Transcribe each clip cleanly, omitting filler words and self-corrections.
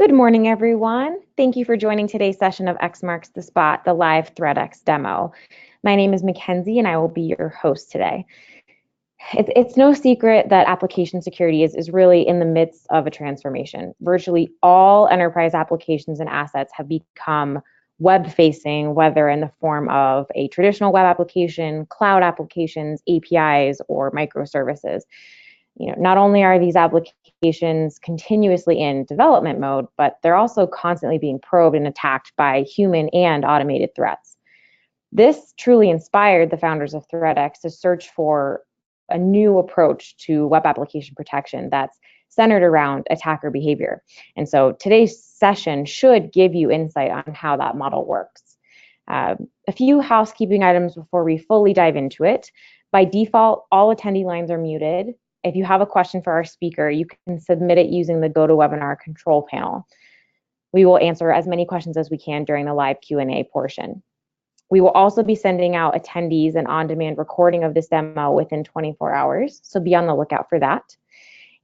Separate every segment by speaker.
Speaker 1: Good morning, everyone. Thank you for joining today's session of X Marks the Spot, the live ThreatX demo. My name is Mackenzie, and I will be your host today. It's no secret that application security is really in the midst of a transformation. Virtually all enterprise applications and assets have become web-facing, whether in the form of a traditional web application, cloud applications, APIs, or microservices. Not only are these applications continuously in development mode, but they're also constantly being probed and attacked by human and automated threats. This truly inspired the founders of ThreatX to search for a new approach to web application protection that's centered around attacker behavior. And so today's session should give you insight on how that model works. A few housekeeping items before we fully dive into it. By default, all attendee lines are muted. If you have a question for our speaker, you can submit it using the GoToWebinar control panel. We will answer as many questions as we can during the live Q&A portion. We will also be sending out attendees an on-demand recording of this demo within 24 hours, so be on the lookout for that.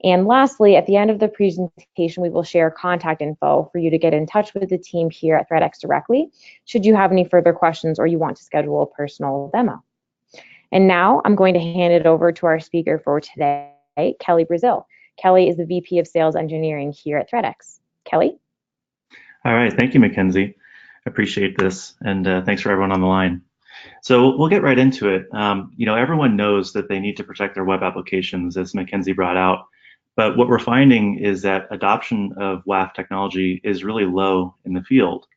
Speaker 1: And lastly, at the end of the presentation, we will share contact info for you to get in touch with the team here at ThreatX directly, should you have any further questions or you want to schedule a personal demo. And now I'm going to hand it over to our speaker for today, Kelly Brazil. Kelly is the VP of Sales Engineering here at ThreatX. Kelly?
Speaker 2: All right, thank you, Mackenzie. Appreciate this, and thanks for everyone on the line. So we'll get right into it. Everyone knows that they need to protect their web applications, as Mackenzie brought out. But what we're finding is that adoption of WAF technology is really low in the field.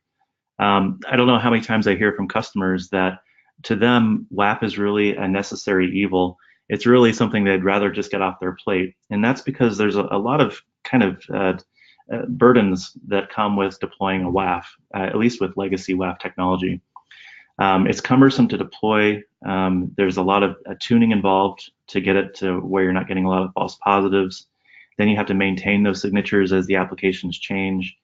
Speaker 2: I don't know how many times I hear from customers that to them, WAF is really a necessary evil. It's really something they'd rather just get off their plate. And that's because there's a lot of kind of burdens that come with deploying a WAF, at least with legacy WAF technology. It's cumbersome to deploy. There's a lot of tuning involved to get it to where you're not getting a lot of false positives. Then you have to maintain those signatures as the applications change.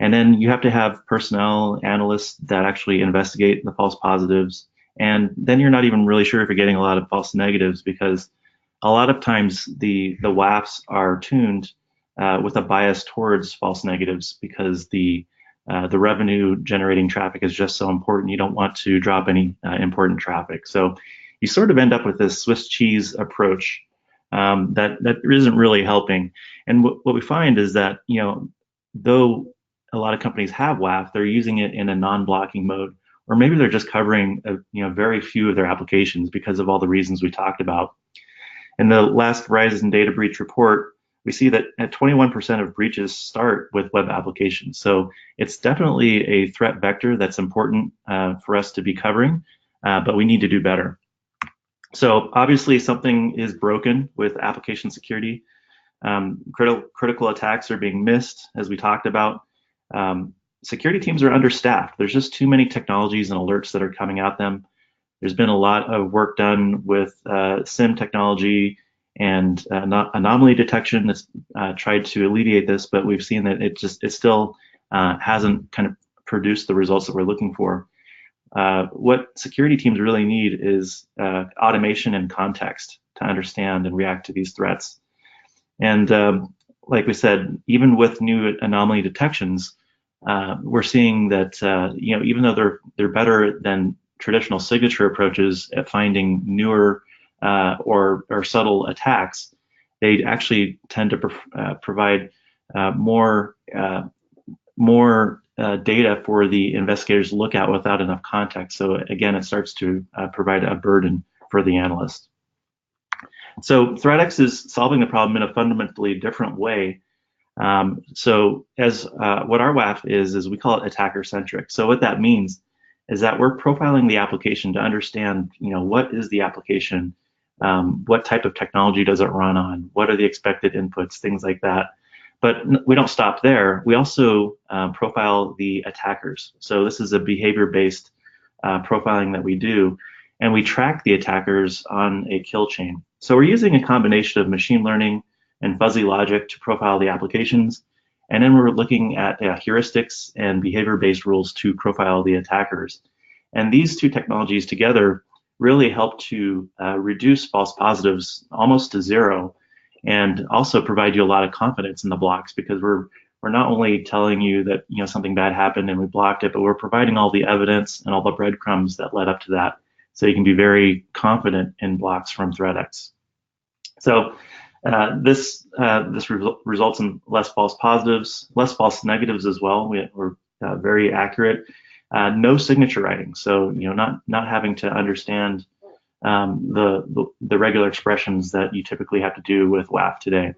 Speaker 2: And then you have to have personnel analysts that actually investigate the false positives. And then you're not even really sure if you're getting a lot of false negatives, because a lot of times the WAFs are tuned with a bias towards false negatives, because the revenue generating traffic is just so important. You don't want to drop any important traffic. So you sort of end up with this Swiss cheese approach that isn't really helping. And what we find is that, though a lot of companies have WAF, they're using it in a non-blocking mode, or maybe they're just covering very few of their applications because of all the reasons we talked about. In the last Verizon data breach report, we see that at 21% of breaches start with web applications. So it's definitely a threat vector that's important for us to be covering, but we need to do better. So obviously something is broken with application security. Critical attacks are being missed, as we talked about. Security teams are understaffed. There's just too many technologies and alerts that are coming at them. There's been a lot of work done with SIM technology and anomaly detection that's tried to alleviate this, but we've seen that it still hasn't kind of produced the results that we're looking for. What security teams really need is automation and context to understand and react to these threats. And like we said, even with new anomaly detections, we're seeing that even though they're better than traditional signature approaches at finding newer or subtle attacks, they actually tend to provide more data for the investigators to look at without enough context. So again, it starts to provide a burden for the analyst. So ThreatX is solving the problem in a fundamentally different way. So as what our WAF is we call it attacker-centric. So what that means is that we're profiling the application to understand, what is the application, what type of technology does it run on, what are the expected inputs, things like that. But we don't stop there. We also profile the attackers. So this is a behavior-based profiling that we do, and we track the attackers on a kill chain. So we're using a combination of machine learning and fuzzy logic to profile the applications. And then we're looking at heuristics and behavior-based rules to profile the attackers. And these two technologies together really help to reduce false positives almost to zero, and also provide you a lot of confidence in the blocks, because we're we're not only telling you that something bad happened and we blocked it, but we're providing all the evidence and all the breadcrumbs that led up to that, so you can be very confident in blocks from ThreatX. So this results in less false positives, less false negatives as well. We're very accurate. No signature writing, so not having to understand the regular expressions that you typically have to do with WAF today.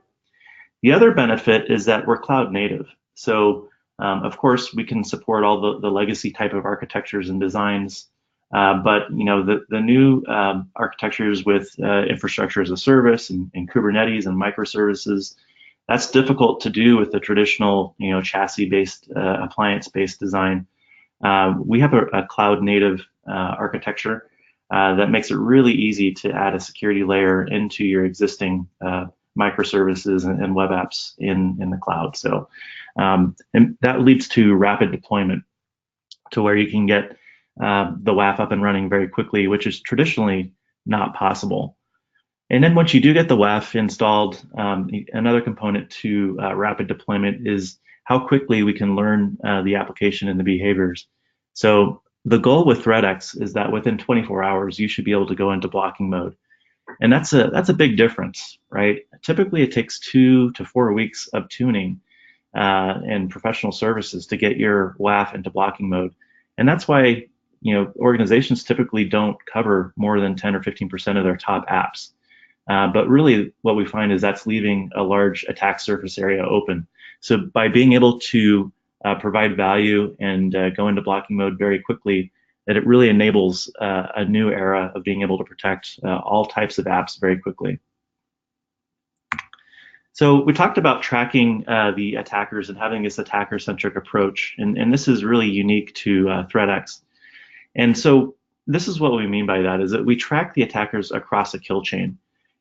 Speaker 2: The other benefit is that we're cloud native. So of course we can support all the legacy type of architectures and designs, but the new architectures with infrastructure as a service and Kubernetes and microservices, that's difficult to do with the traditional chassis-based appliance-based design. We have a cloud native architecture that makes it really easy to add a security layer into your existing microservices and web apps in the cloud. So and that leads to rapid deployment, to where you can get the WAF up and running very quickly, which is traditionally not possible. And then once you do get the WAF installed, another component to rapid deployment is how quickly we can learn the application and the behaviors. So the goal with ThreatX is that within 24 hours, you should be able to go into blocking mode. And that's a big difference, right? Typically, it takes 2 to 4 weeks of tuning and professional services to get your WAF into blocking mode. And that's why organizations typically don't cover more than 10 or 15% of their top apps. But really, what we find is that's leaving a large attack surface area open. So by being able to provide value and go into blocking mode very quickly, that it really enables a new era of being able to protect all types of apps very quickly. So we talked about tracking the attackers and having this attacker-centric approach, and this is really unique to ThreatX. And so this is what we mean by that, is that we track the attackers across a kill chain.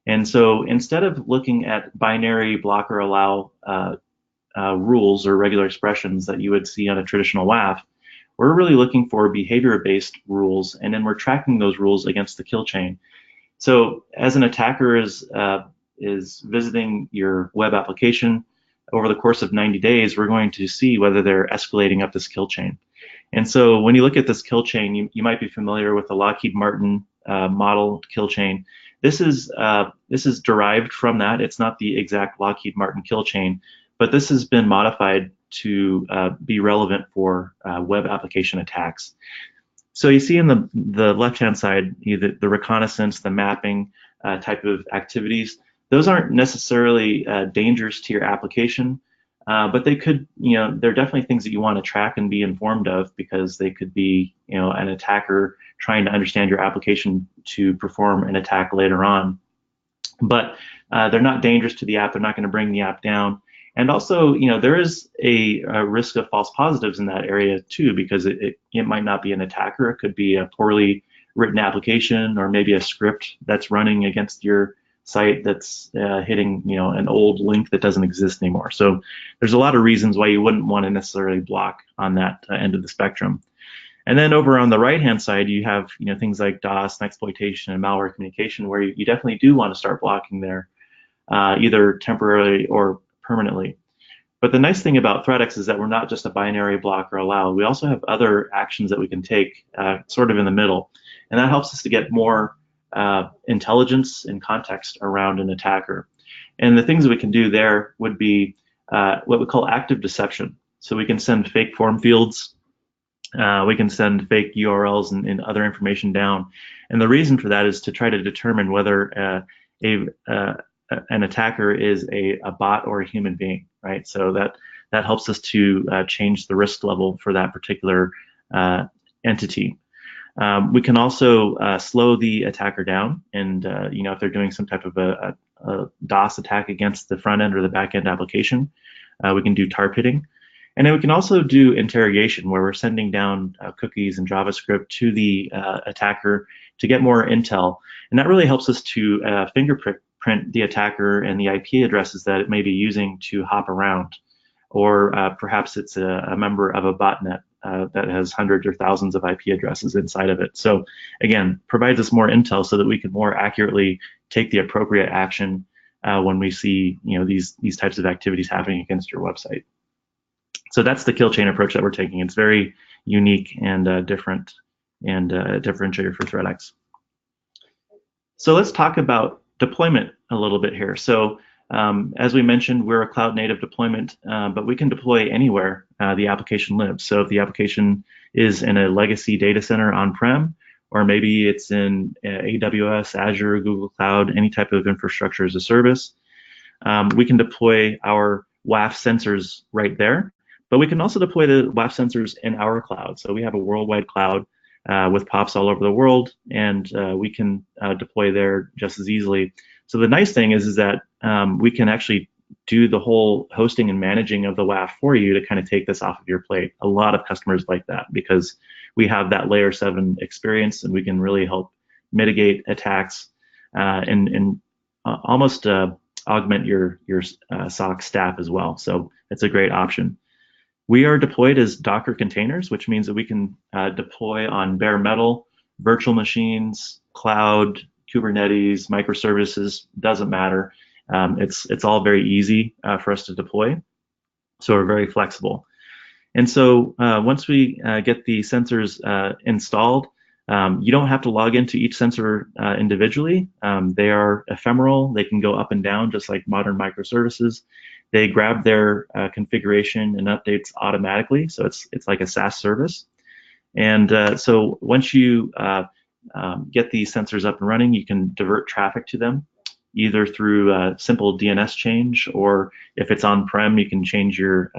Speaker 2: And so instead of looking at binary block or allow rules or regular expressions that you would see on a traditional WAF, we're really looking for behavior-based rules, and then we're tracking those rules against the kill chain. So as an attacker is visiting your web application over the course of 90 days, we're going to see whether they're escalating up this kill chain. And so when you look at this kill chain, you might be familiar with the Lockheed Martin model kill chain. This is derived from that. It's not the exact Lockheed Martin kill chain, but this has been modified to be relevant for web application attacks. So you see in the left-hand side, the reconnaissance, the mapping type of activities. Those aren't necessarily dangerous to your application, but they could, they're definitely things that you want to track and be informed of, because they could be, an attacker trying to understand your application to perform an attack later on. But they're not dangerous to the app. They're not going to bring the app down. And also, there is a risk of false positives in that area too, because it might not be an attacker. It could be a poorly written application, or maybe a script that's running against your site that's hitting an old link that doesn't exist anymore. So there's a lot of reasons why you wouldn't want to necessarily block on that end of the spectrum. And then over on the right-hand side, you have things like DOS and exploitation and malware communication, where you definitely do want to start blocking there, either temporarily or permanently. But the nice thing about ThreatX is that we're not just a binary block or allow. We also have other actions that we can take sort of in the middle, and that helps us to get more intelligence and context around an attacker. And the things that we can do there would be what we call active deception. So we can send fake form fields, we can send fake URLs and other information down. And the reason for that is to try to determine whether an attacker is a bot or a human being, right? So that helps us to change the risk level for that particular entity. We can also slow the attacker down, and if they're doing some type of a DOS attack against the front end or the back end application, we can do tar pitting. And then we can also do interrogation, where we're sending down cookies and JavaScript to the attacker to get more intel. And that really helps us to fingerprint the attacker and the IP addresses that it may be using to hop around. Or perhaps it's a member of a botnet that has hundreds or thousands of IP addresses inside of it. So again, provides us more intel so that we can more accurately take the appropriate action when we see these types of activities happening against your website. So that's the kill chain approach that we're taking. It's very unique and different, and a differentiator for ThreatX. So let's talk about deployment a little bit here. So as we mentioned, we're a cloud native deployment, but we can deploy anywhere the application lives. So if the application is in a legacy data center on-prem, or maybe it's in AWS, Azure, Google Cloud, any type of infrastructure as a service, we can deploy our WAF sensors right there. But we can also deploy the WAF sensors in our cloud. So we have a worldwide cloud with POPs all over the world, and we can deploy there just as easily. So the nice thing is that we can actually do the whole hosting and managing of the WAF for you to kind of take this off of your plate. A lot of customers like that because we have that layer 7 experience, and we can really help mitigate attacks and almost augment your SOC staff as well. So it's a great option. We are deployed as Docker containers, which means that we can deploy on bare metal, virtual machines, cloud, Kubernetes, microservices, doesn't matter. It's all very easy for us to deploy. So we're very flexible. And so once we get the sensors installed, you don't have to log into each sensor individually. They are ephemeral. They can go up and down just like modern microservices. They grab their configuration and updates automatically, so it's like a SaaS service. And so once you get these sensors up and running, you can divert traffic to them, either through a simple DNS change, or if it's on-prem, you can change your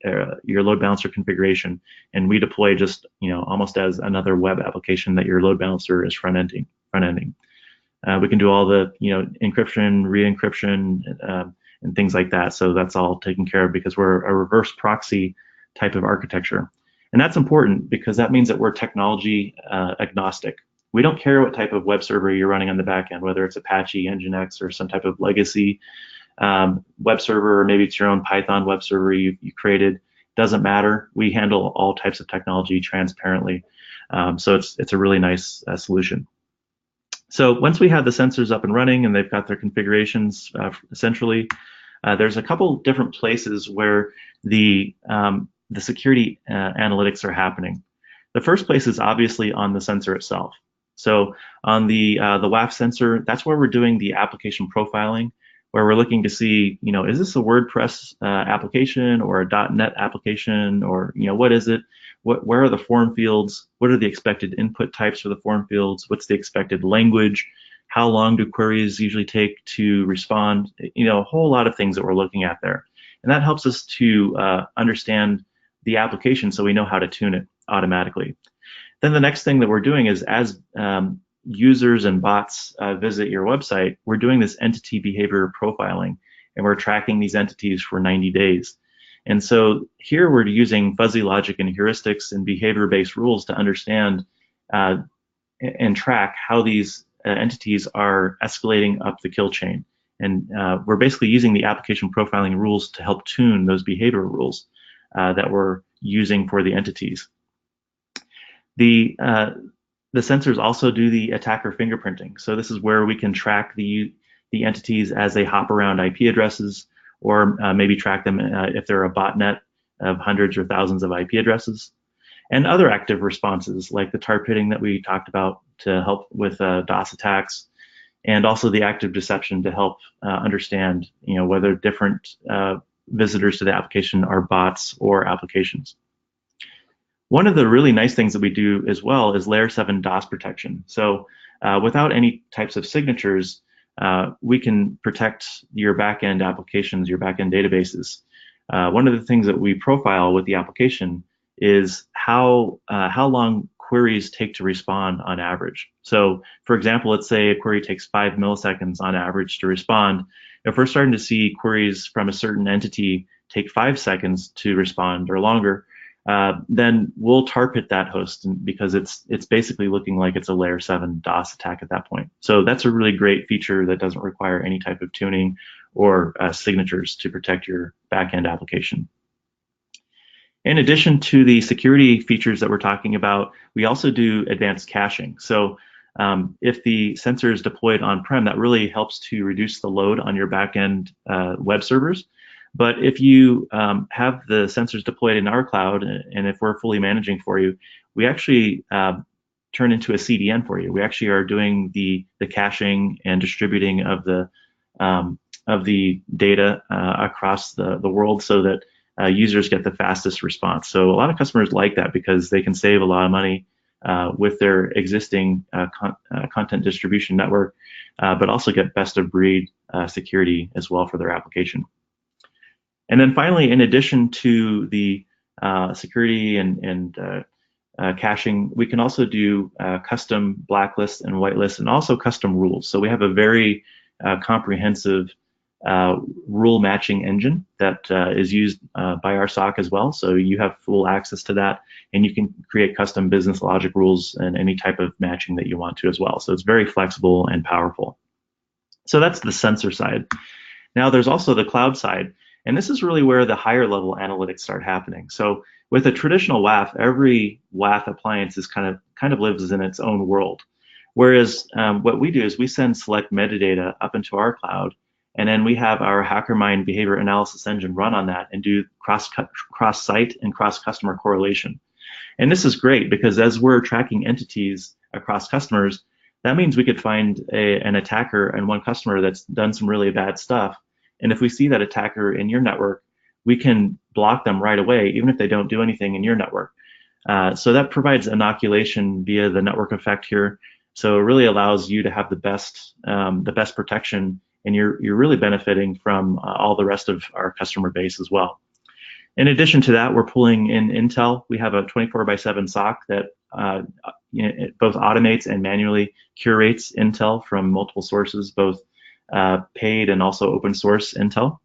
Speaker 2: load balancer configuration, and we deploy just almost as another web application that your load balancer is front-ending. We can do all the encryption, re-encryption, and things like that. So that's all taken care of because we're a reverse proxy type of architecture. And that's important because that means that we're technology agnostic. We don't care what type of web server you're running on the back end, whether it's Apache, Nginx, or some type of legacy web server, or maybe it's your own Python web server you created. Doesn't matter. We handle all types of technology transparently. So it's a really nice solution. So once we have the sensors up and running and they've got their configurations essentially, there's a couple different places where the security analytics are happening. The first place is obviously on the sensor itself. So on the WAF sensor, that's where we're doing the application profiling, where we're looking to see, is this a WordPress application or a .NET application, or what is it? Where are the form fields? What are the expected input types for the form fields? What's the expected language? How long do queries usually take to respond? A whole lot of things that we're looking at there. And that helps us to understand the application so we know how to tune it automatically. Then the next thing that we're doing is, as users and bots visit your website, we're doing this entity behavior profiling, and we're tracking these entities for 90 days. And so here we're using fuzzy logic and heuristics and behavior-based rules to understand and track how these entities are escalating up the kill chain. And we're basically using the application profiling rules to help tune those behavior rules that we're using for the entities. The sensors also do the attacker fingerprinting. So this is where we can track the entities as they hop around IP addresses, or maybe track them if they're a botnet of hundreds or thousands of IP addresses, and other active responses like the tar pitting that we talked about to help with DOS attacks, and also the active deception to help understand whether different visitors to the application are bots or applications. One of the really nice things that we do as well is layer 7 DOS protection. So without any types of signatures, we can protect your backend applications, your backend databases. One of the things that we profile with the application is how long queries take to respond on average. So for example, let's say a query takes 5 milliseconds on average to respond. If we're starting to see queries from a certain entity take 5 seconds to respond or longer, then we'll tar pit that host because it's basically looking like it's a layer 7 DOS attack at that point. So that's a really great feature that doesn't require any type of tuning or signatures to protect your backend application. In addition to the security features that we're talking about, we also do advanced caching. So if the sensor is deployed on-prem, that really helps to reduce the load on your backend web servers. But if you have the sensors deployed in our cloud, and if we're fully managing for you, we actually turn into a CDN for you. We actually are doing the caching and distributing of the data across the world so that users get the fastest response. So a lot of customers like that because they can save a lot of money with their existing content distribution network, but also get best of breed security as well for their application. And then finally, in addition to the security and caching, we can also do custom blacklists and whitelists and also custom rules. So we have a very comprehensive rule matching engine that is used by our SOC as well. So you have full access to that, and you can create custom business logic rules and any type of matching that you want to as well. So it's very flexible and powerful. So that's the sensor side. Now there's also the cloud side, and this is really where the higher level analytics start happening. So with a traditional WAF, every WAF appliance is kind of lives in its own world. Whereas what we do is we send select metadata up into our cloud, and then we have our HackerMind behavior analysis engine run on that and do cross-site and cross-customer correlation. And this is great because as we're tracking entities across customers, that means we could find an attacker and one customer that's done some really bad stuff. And if we see that attacker in your network, we can block them right away, even if they don't do anything in your network. So that provides inoculation via the network effect here. So it really allows you to have the best protection, and you're really benefiting from all the rest of our customer base as well. In addition to that, we're pulling in Intel. We have a 24/7 SOC that it both automates and manually curates Intel from multiple sources, both paid and also open source Intel.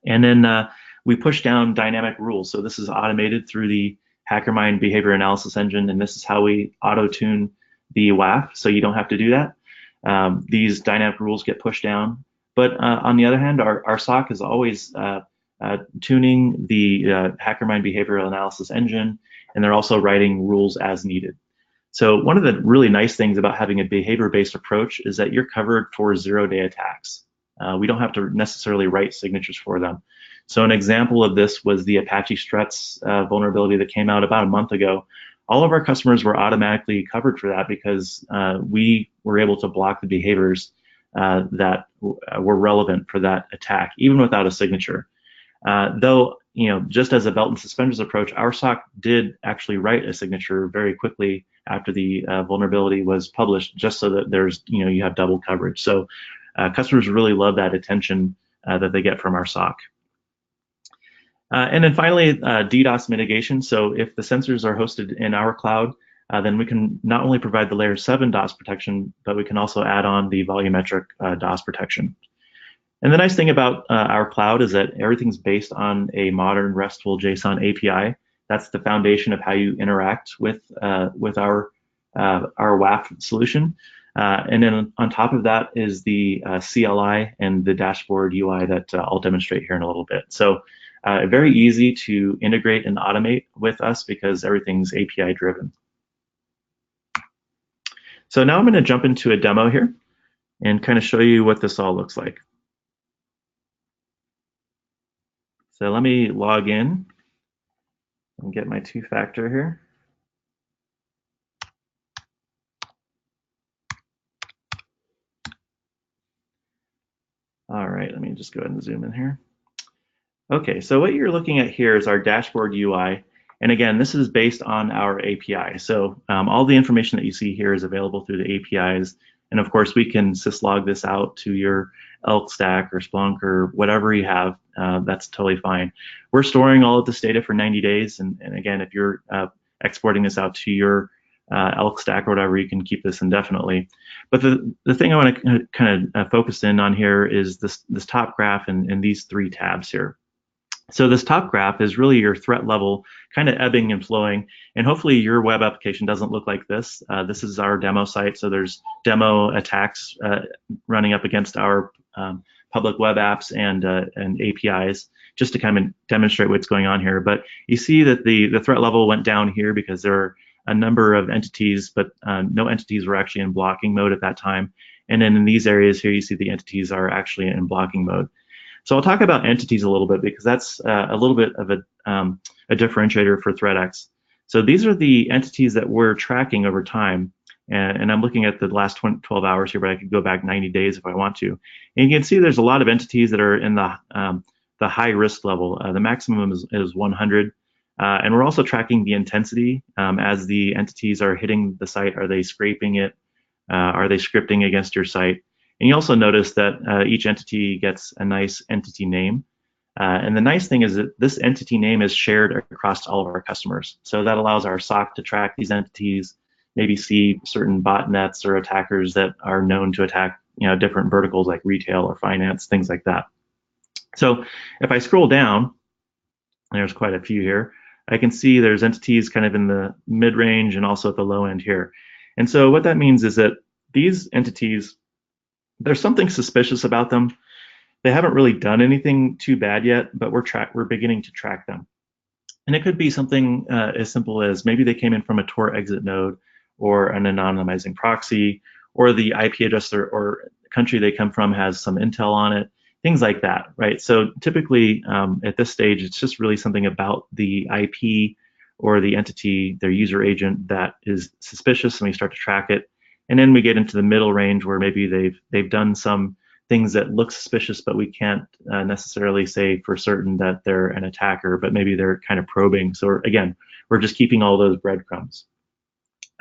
Speaker 2: And then we push down dynamic rules. So this is automated through the HackerMind behavior analysis engine, and this is how we auto-tune the WAF, so you don't have to do that. These dynamic rules get pushed down. But on the other hand, our SOC is always tuning the HackerMind behavioral analysis engine, and they're also writing rules as needed. So one of the really nice things about having a behavior-based approach is that you're covered for zero-day attacks. We don't have to necessarily write signatures for them. So an example of this was the Apache Struts vulnerability that came out about a month ago. All of our customers were automatically covered for that because we were able to block the behaviors that were relevant for that attack, even without a signature. Though, just as a belt and suspenders approach, our SOC did actually write a signature very quickly after the vulnerability was published, just so that there's, you have double coverage. So customers really love that attention that they get from our SOC. And then finally, Ddos mitigation. So if the sensors are hosted in our cloud, then we can not only provide the layer 7 DOS protection, but we can also add on the volumetric DOS protection. And the nice thing about our cloud is that everything's based on a modern RESTful JSON API. That's the foundation of how you interact with our WAF solution. And then on top of that is the CLI and the dashboard UI that I'll demonstrate here in a little bit. So very easy to integrate and automate with us because everything's API driven. So now I'm going to jump into a demo here and kind of show you what this all looks like. So let me log in and get my two-factor here. All right, let me just go ahead and zoom in here. Okay, so what you're looking at here is our dashboard UI. And again, this is based on our API. So all the information that you see here is available through the APIs. And of course, we can syslog this out to your Elk Stack or Splunk or whatever you have. That's totally fine. We're storing all of this data for 90 days. And again, if you're exporting this out to your Elk Stack or whatever, you can keep this indefinitely. But the thing I want to kind of focus in on here is this top graph and these three tabs here. So this top graph is really your threat level, kind of ebbing and flowing, and hopefully your web application doesn't look like this. This is our demo site, so there's demo attacks running up against our public web apps and APIs, just to kind of demonstrate what's going on here. But you see that the threat level went down here because there are a number of entities, but no entities were actually in blocking mode at that time. And then in these areas here, you see the entities are actually in blocking mode. So I'll talk about entities a little bit because that's a little bit of a differentiator for ThreatX. So these are the entities that we're tracking over time. And I'm looking at the last 12 hours here, but I could go back 90 days if I want to. And you can see there's a lot of entities that are in the high risk level. The maximum is 100. And we're also tracking the intensity as the entities are hitting the site. Are they scraping it? Are they scripting against your site? And you also notice that each entity gets a nice entity name. And the nice thing is that this entity name is shared across all of our customers. So that allows our SOC to track these entities, maybe see certain botnets or attackers that are known to attack, different verticals like retail or finance, things like that. So if I scroll down, there's quite a few here. I can see there's entities kind of in the mid-range and also at the low end here. And so what that means is that these entities, there's something suspicious about them. They haven't really done anything too bad yet, but we're beginning to track them. And it could be something as simple as maybe they came in from a Tor exit node or an anonymizing proxy, or the IP address or country they come from has some intel on it, things like that, right? So typically at this stage, it's just really something about the IP or the entity, their user agent, that is suspicious, and we start to track it. And then we get into the middle range where maybe they've done some things that look suspicious, but we can't necessarily say for certain that they're an attacker, but maybe they're kind of probing. So again, we're just keeping all those breadcrumbs.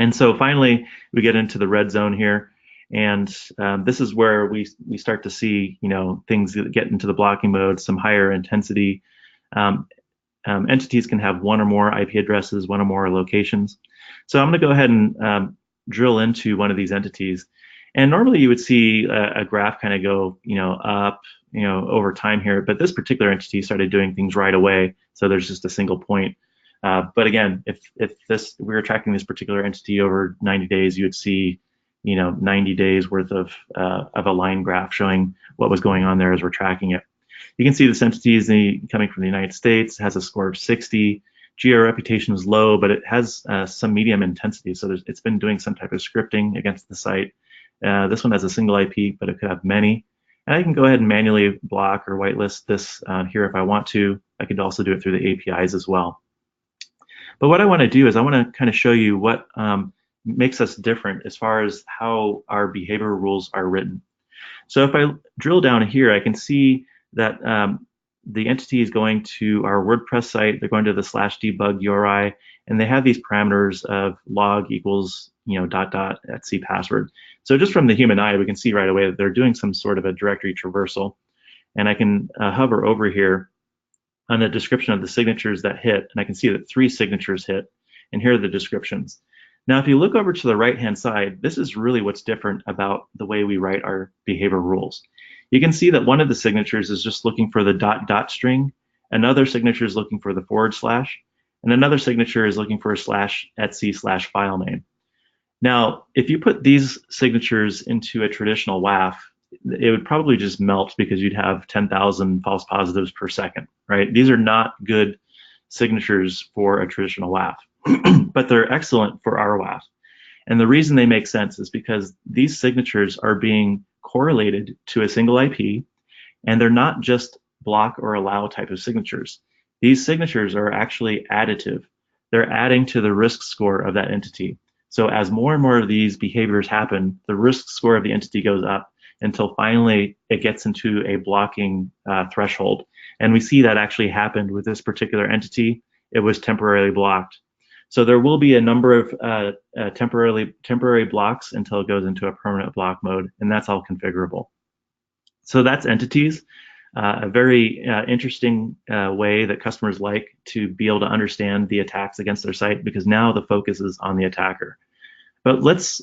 Speaker 2: And so finally, we get into the red zone here. And this is where we start to see, things that get into the blocking mode, some higher intensity. Entities can have one or more IP addresses, one or more locations. So I'm going to go ahead and drill into one of these entities. And normally you would see a graph kind of go, up, over time here. But this particular entity started doing things right away. So there's just a single point. But again, if we were tracking this particular entity over 90 days, you would see, 90 days worth of a line graph showing what was going on there as we're tracking it. You can see this entity is coming from the United States, has a score of 60. Geo reputation is low, but it has some medium intensity. So it's been doing some type of scripting against the site. This one has a single IP, but it could have many. And I can go ahead and manually block or whitelist this here if I want to. I could also do it through the APIs as well. But what I want to do is I want to kind of show you what makes us different as far as how our behavior rules are written. So if I drill down here, I can see that the entity is going to our WordPress site. They're going to the /debug URI, and they have these parameters of log equals .. password. So just from the human eye, we can see right away that they're doing some sort of a directory traversal. And I can hover over here on the description of the signatures that hit, and I can see that 3 signatures hit, and here are the descriptions. Now, if you look over to the right-hand side, this is really what's different about the way we write our behavior rules. You can see that one of the signatures is just looking for the ... string, another signature is looking for the /, and another signature is looking for a /etc/file name. Now, if you put these signatures into a traditional WAF, it would probably just melt because you'd have 10,000 false positives per second, right? These are not good signatures for a traditional WAF, but they're excellent for our WAF. And the reason they make sense is because these signatures are being correlated to a single IP, and they're not just block or allow type of signatures. These signatures are actually additive. They're adding to the risk score of that entity. So as more and more of these behaviors happen, the risk score of the entity goes up until finally it gets into a blocking threshold. And we see that actually happened with this particular entity. It was temporarily blocked. So there will be a number of temporary blocks until it goes into a permanent block mode, and that's all configurable. So that's entities, a very interesting way that customers like to be able to understand the attacks against their site, because now the focus is on the attacker. But let's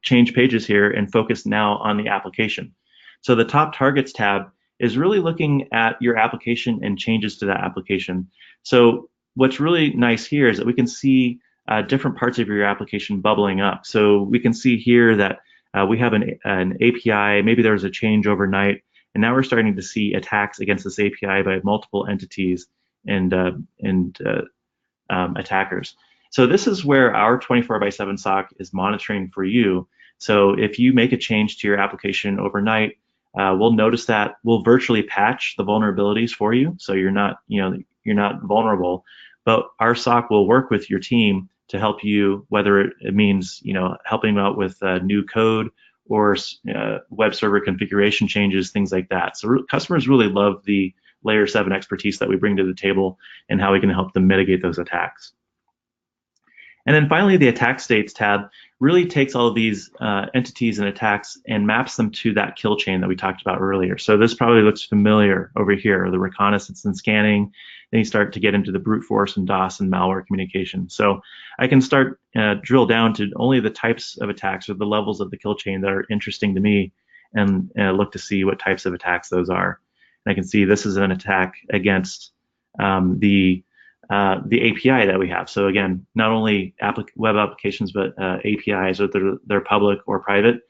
Speaker 2: change pages here and focus now on the application. So the top targets tab is really looking at your application and changes to that application. So what's really nice here is that we can see different parts of your application bubbling up. So we can see here that we have an API, maybe there was a change overnight, and now we're starting to see attacks against this API by multiple entities and attackers. So this is where our 24/7 SOC is monitoring for you. So if you make a change to your application overnight, we'll notice that. We'll virtually patch the vulnerabilities for you, so you're not vulnerable. But our SOC will work with your team to help you, whether it means helping out with new code or web server configuration changes, things like that. So customers really love the layer 7 expertise that we bring to the table and how we can help them mitigate those attacks. And then finally, the attack states tab really takes all of these entities and attacks and maps them to that kill chain that we talked about earlier. So this probably looks familiar over here, the reconnaissance and scanning. Then you start to get into the brute force and DOS and malware communication. So I can start drill down to only the types of attacks or the levels of the kill chain that are interesting to me and look to see what types of attacks those are. And I can see this is an attack against the API that we have. So again, not only web applications, but APIs, whether they're public or private.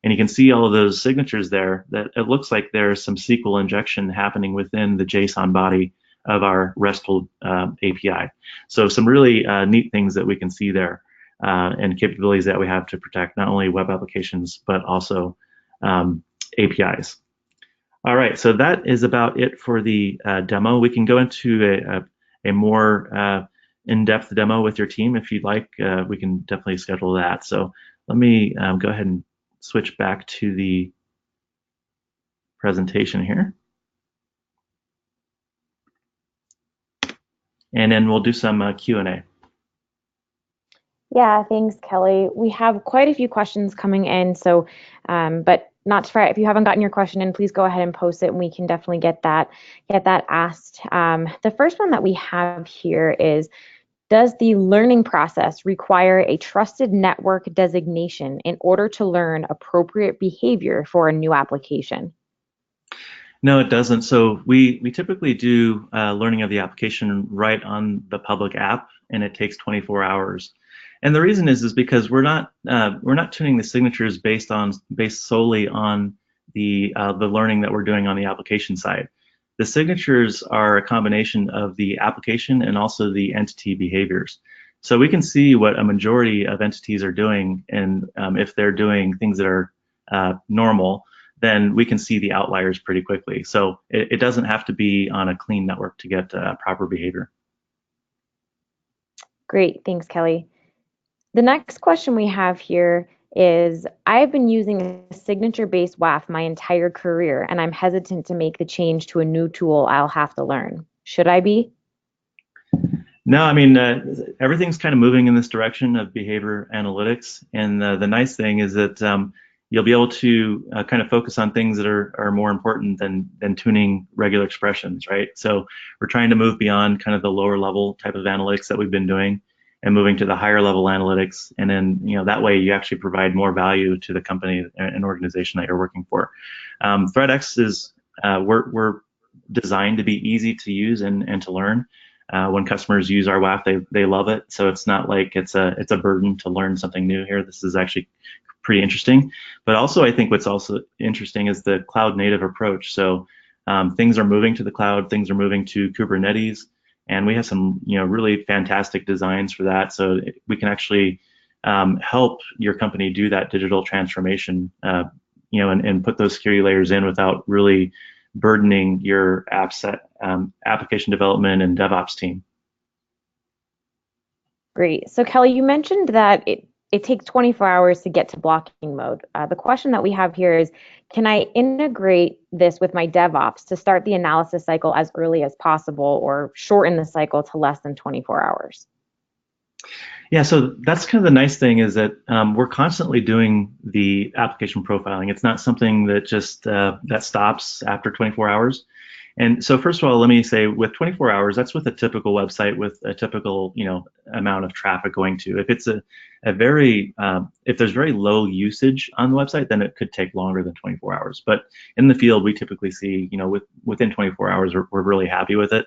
Speaker 2: And you can see all of those signatures there, that it looks like there's some SQL injection happening within the JSON body of our RESTful API. So some really neat things that we can see there and capabilities that we have to protect not only web applications, but also APIs. All right, so that is about it for the demo. We can go into a more in-depth demo with your team if you'd like. We can definitely schedule that. So let me go ahead and switch back to the presentation here. And then we'll do some Q&A.
Speaker 1: Yeah, thanks, Kelly. We have quite a few questions coming in, so but not to fret. If you haven't gotten your question in, please go ahead and post it, and we can definitely get that asked. The first one that we have here is, does the learning process require a trusted network designation in order to learn appropriate behavior for a new application?
Speaker 2: No, it doesn't. So we typically do learning of the application right on the public app, and it takes 24 hours. And the reason is because we're not tuning the signatures based solely on the learning that we're doing on the application side. The signatures are a combination of the application and also the entity behaviors. So we can see what a majority of entities are doing, and if they're doing things that are normal, then we can see the outliers pretty quickly. So it doesn't have to be on a clean network to get proper behavior.
Speaker 1: Great, thanks, Kelly. The next question we have here is, I've been using a signature-based WAF my entire career, and I'm hesitant to make the change to a new tool I'll have to learn. Should I be?
Speaker 2: No, I mean, everything's kind of moving in this direction of behavior analytics. And the nice thing is that you'll be able to kind of focus on things that are more important than tuning regular expressions, right? So we're trying to move beyond kind of the lower level type of analytics that we've been doing and moving to the higher level analytics. And then, that way you actually provide more value to the company and organization that you're working for. ThreatX is, we're designed to be easy to use and to learn. When customers use our WAF, they love it. So it's not like it's a burden to learn something new here. This is actually pretty interesting. But also, I think what's also interesting is the cloud native approach. So things are moving to the cloud, things are moving to Kubernetes, and we have some really fantastic designs for that. So we can actually help your company do that digital transformation, and put those security layers in without really burdening your application development and DevOps team.
Speaker 1: Great. So Kelly, you mentioned that it takes 24 hours to get to blocking mode. The question that we have here is, can I integrate this with my DevOps to start the analysis cycle as early as possible, or shorten the cycle to less than 24 hours?
Speaker 2: Yeah, so that's kind of the nice thing, is that we're constantly doing the application profiling. It's not something that just that stops after 24 hours. And so first of all, let me say, with 24 hours, that's with a typical website with a typical amount of traffic going to. If it's if there's very low usage on the website, then it could take longer than 24 hours. But in the field, we typically see within 24 hours, we're really happy with it.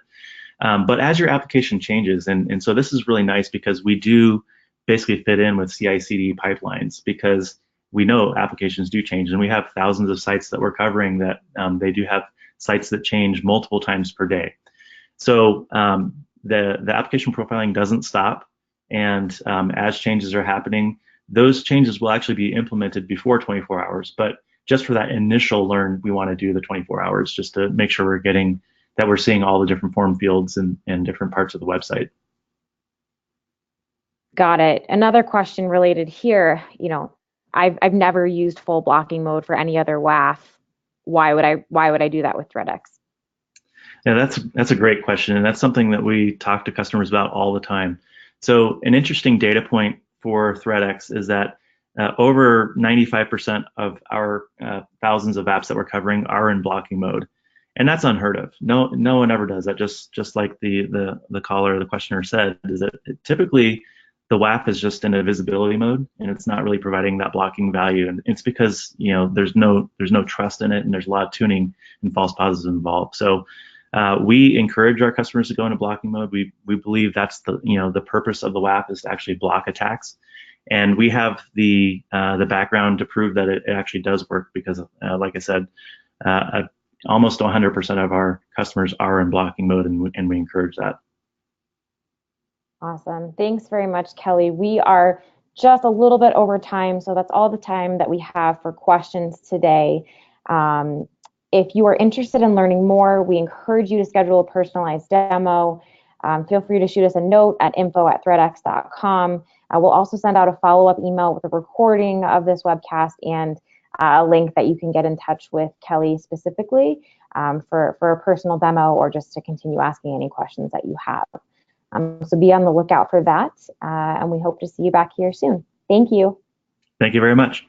Speaker 2: But as your application changes, and so this is really nice because we do basically fit in with CI/CD pipelines, because we know applications do change, and we have thousands of sites that we're covering that they do have sites that change multiple times per day. So the application profiling doesn't stop, and as changes are happening, those changes will actually be implemented before 24 hours. But just for that initial learn, we want to do the 24 hours just to make sure we're seeing all the different form fields and different parts of the website.
Speaker 1: Got it. Another question related here, I've never used full blocking mode for any other WAF. Why would I do that with ThreatX?
Speaker 2: Yeah, that's a great question, and that's something that we talk to customers about all the time. So an interesting data point for ThreatX is that over 95% of our thousands of apps that we're covering are in blocking mode, and that's unheard of. No one ever does that. Just like the caller, the questioner said, is that typically the WAF is just in a visibility mode, and it's not really providing that blocking value, and it's because there's no trust in it, and there's a lot of tuning and false positives involved. So we encourage our customers to go into blocking mode. We believe that's the purpose of the WAF is to actually block attacks, and we have the background to prove that it actually does work because, like I said, almost 100% of our customers are in blocking mode, and we encourage that.
Speaker 1: Awesome. Thanks very much, Kelly. We are just a little bit over time, so that's all the time that we have for questions today. If you are interested in learning more, we encourage you to schedule a personalized demo. Feel free to shoot us a note at info@threatx.com. We'll also send out a follow-up email with a recording of this webcast and a link that you can get in touch with Kelly specifically for a personal demo or just to continue asking any questions that you have. So be on the lookout for that, and we hope to see you back here soon. Thank you.
Speaker 2: Thank you very much.